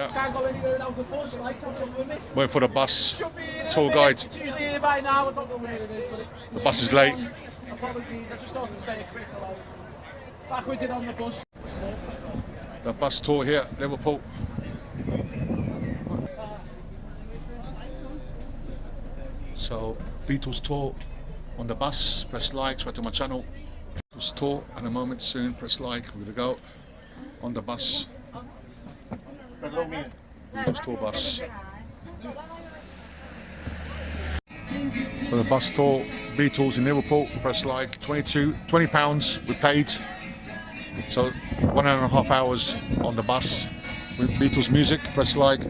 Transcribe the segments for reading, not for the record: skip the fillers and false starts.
Yeah. Can't go anywhere without a bus, like, that's what we miss. Waiting for the bus. Should be here in a Tour minute. guide. It's usually here by now, I don't know where it is, but The bus is late. Apologies, I just thought to say a quick hello. Backwards in on the bus. The bus tour here, Liverpool. So, Beatles tour on the bus. Press like, subscribe to my channel. Beatles tour in a moment soon. Press like. We're gonna go on the bus. Beatles tour bus. So the bus tour, Beatles in Liverpool. Press like. £20 we paid. So 1.5 hours on the bus with Beatles music. Press like.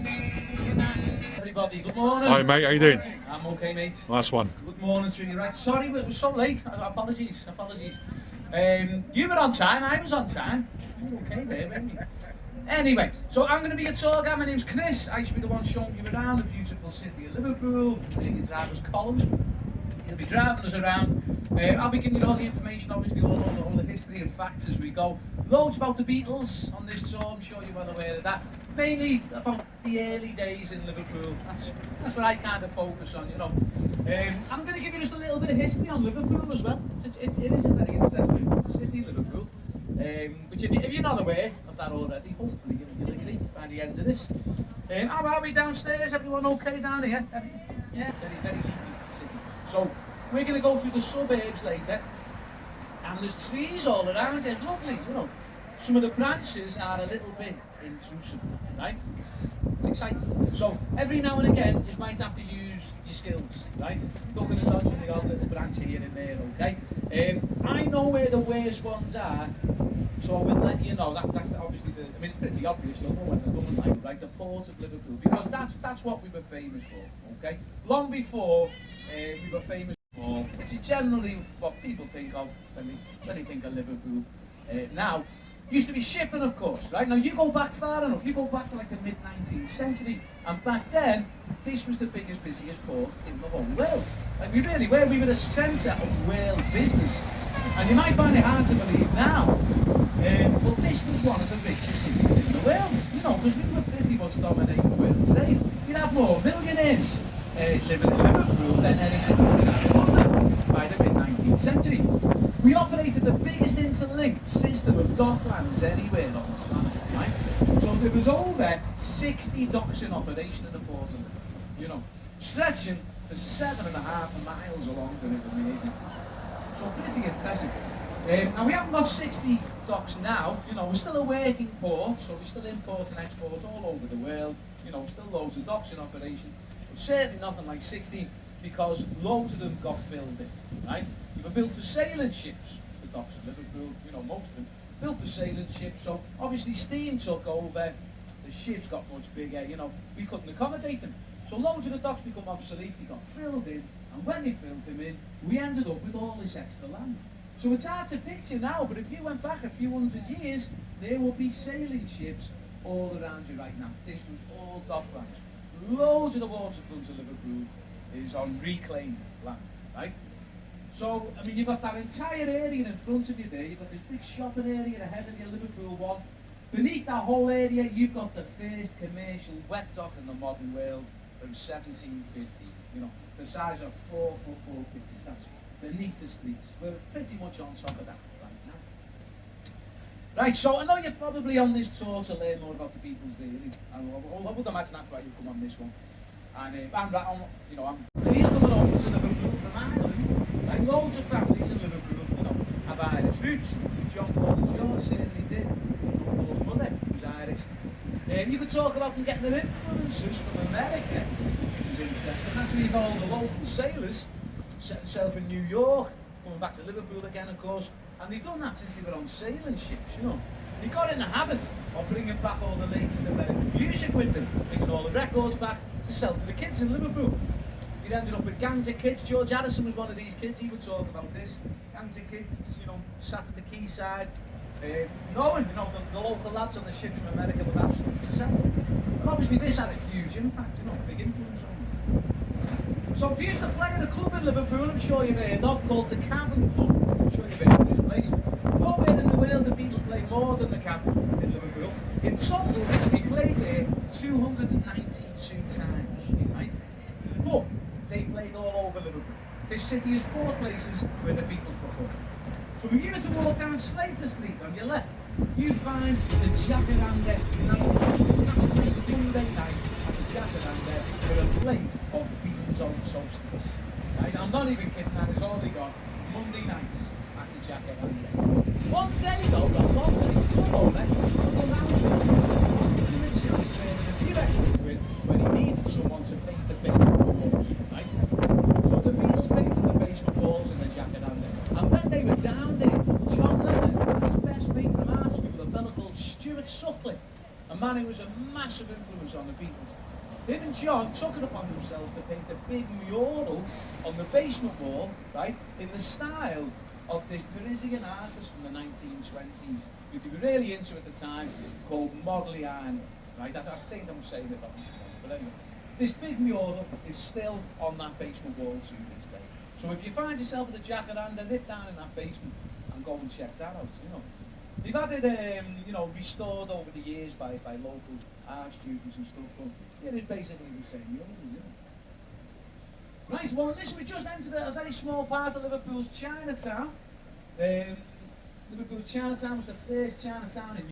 Everybody, good morning. Hi mate, how you doing? I'm okay, mate. Nice one. Good morning to you. Right, sorry it was so late. Apologies. You were on time, I was on time. You were okay there, weren't you? Anyway, so I'm going to be a tour guide. My name's Chris. I should be the one showing you around the beautiful city of Liverpool. Maybe driver's column. He'll be driving us around. I'll be giving you all the information, obviously, all the history and facts as we go. Loads about the Beatles on this tour, I'm sure you're well aware of that. Mainly about the early days in Liverpool. That's what I kind of focus on, you know. I'm going to give you just a little bit of history on Liverpool as well. It is a very interesting city, Liverpool. Which if you're not aware of that already, hopefully you'll agree by the end of this. How are we downstairs? Everyone okay down here? Yeah, very leafy city. So we're going to go through the suburbs later, and there's trees all around. It's lovely, you know. Some of the branches are a little bit intrusive, right? It's exciting. So every now and again, you might have to use your skills, right? Ducking and dodging the odd little branch here and there, okay? I know where the worst ones are, so I will let you know. That's obviously it's pretty obvious. You'll know when they're going like, right? The port of Liverpool, because that's what we were famous for, okay? Long before we were famous for, which is generally what people think of when they think of Liverpool. Now, used to be shipping, of course, right? Now, you go back far enough, you go back to like the mid-19th century, and back then, this was the biggest, busiest port in the whole world. Like, we really were. We were the centre of world business. And you might find it hard to believe now, but this was one of the richest cities in the world, you know, because we were pretty much dominating the world trade. You'd have more millionaires living in Liverpool than any city in London by the mid-19th century. We operated the biggest interlinked system of docklands anywhere on the planet, right? So there was over 60 docks in operation in the port of Liverpool, you know, stretching for 7.5 miles along the river Mersey. So pretty impressive. Now we haven't got 60 docks now, you know, we're still a working port, so we still import and export all over the world, you know, still loads of docks in operation, but certainly nothing like 60 because loads of them got filled in, right? They were built for sailing ships, the docks of Liverpool, you know, most of them, built for sailing ships, so obviously steam took over, the ships got much bigger, you know, we couldn't accommodate them. So loads of the docks become obsolete, they got filled in, and when they filled them in, we ended up with all this extra land. So it's hard to picture now, but if you went back a few hundred years, there would be sailing ships all around you right now. This was all docklands. Loads of the waterfront of Liverpool is on reclaimed land, right? So, I mean, you've got that entire area in front of you there, you've got this big shopping area ahead of you, Liverpool one. Beneath that whole area, you've got the first commercial wet dock in the modern world from 1750, you know, the size of 4 football pitches, that's beneath the streets. We're pretty much on top of that right now. Right, so I know you're probably on this tour to learn more about the Beatles, really. I would imagine that's why you come on this one. And please coming over to Liverpool from Ireland. Like loads of families in Liverpool, you know, have Irish roots. John, Paul and George certainly did. Paul's mother was Irish. You could talk about them getting their influences from America, which is interesting. That's where you've all the local sailors setting sail in New York, coming back to Liverpool again, of course. And they've done that since they were on sailing ships, you know. They got in the habit of bringing back all the latest American music with them, bringing all the records back to sell to the kids in Liverpool. They ended up with gangs of kids. George Harrison was one of these kids. He would talk about this. Gangs of kids, you know, sat at the quayside, knowing, you know, the local lads on the ships from America would have something to sell. And obviously this had a huge impact, you know, a big influence on them. So they used to play in a club in Liverpool, I'm sure you've heard of, called the Cavern Club. I'm sure you've heard of this place. Nowhere in the world the Beatles play more than the Cavern in Liverpool. In total, they played there 292 times, right? But they played all over Liverpool. This city is full of places where the Beatles performed. So if you were to walk down Slater Street on your left, you find the Jacaranda nightclub. That's a place to do Monday night at the Jacaranda with a plate of Beatles old solstice. Right? I'm not even kidding, that is all they got. Monday nights at the Jacaranda. One day though, one day, come over, the lounge and the chance of earning a few extra quid when he needed someone to paint the basement walls, right? So the Beatles painted the basement walls in the Jacaranda. And when they were down there, John Lennon and his best mate from art school, a fellow called Stuart Sutcliffe, a man who was a massive influence on the Beatles. Him and John took it upon themselves to paint a big mural on the basement wall, right, in the style of this Parisian artist from the 1920s, who they were really into at the time, called Modigliani, right? I think I'm saying it wrong, but anyway. This big mural is still on that basement wall to this day. So if you find yourself at the Jacaranda, nip down in that basement and go and check that out, you know. They've had it, you know, restored over the years by local art students and stuff, but it is basically the same mural, you know. Right, well listen, we just entered a very small part of Liverpool's Chinatown. Liverpool's Chinatown was the first Chinatown in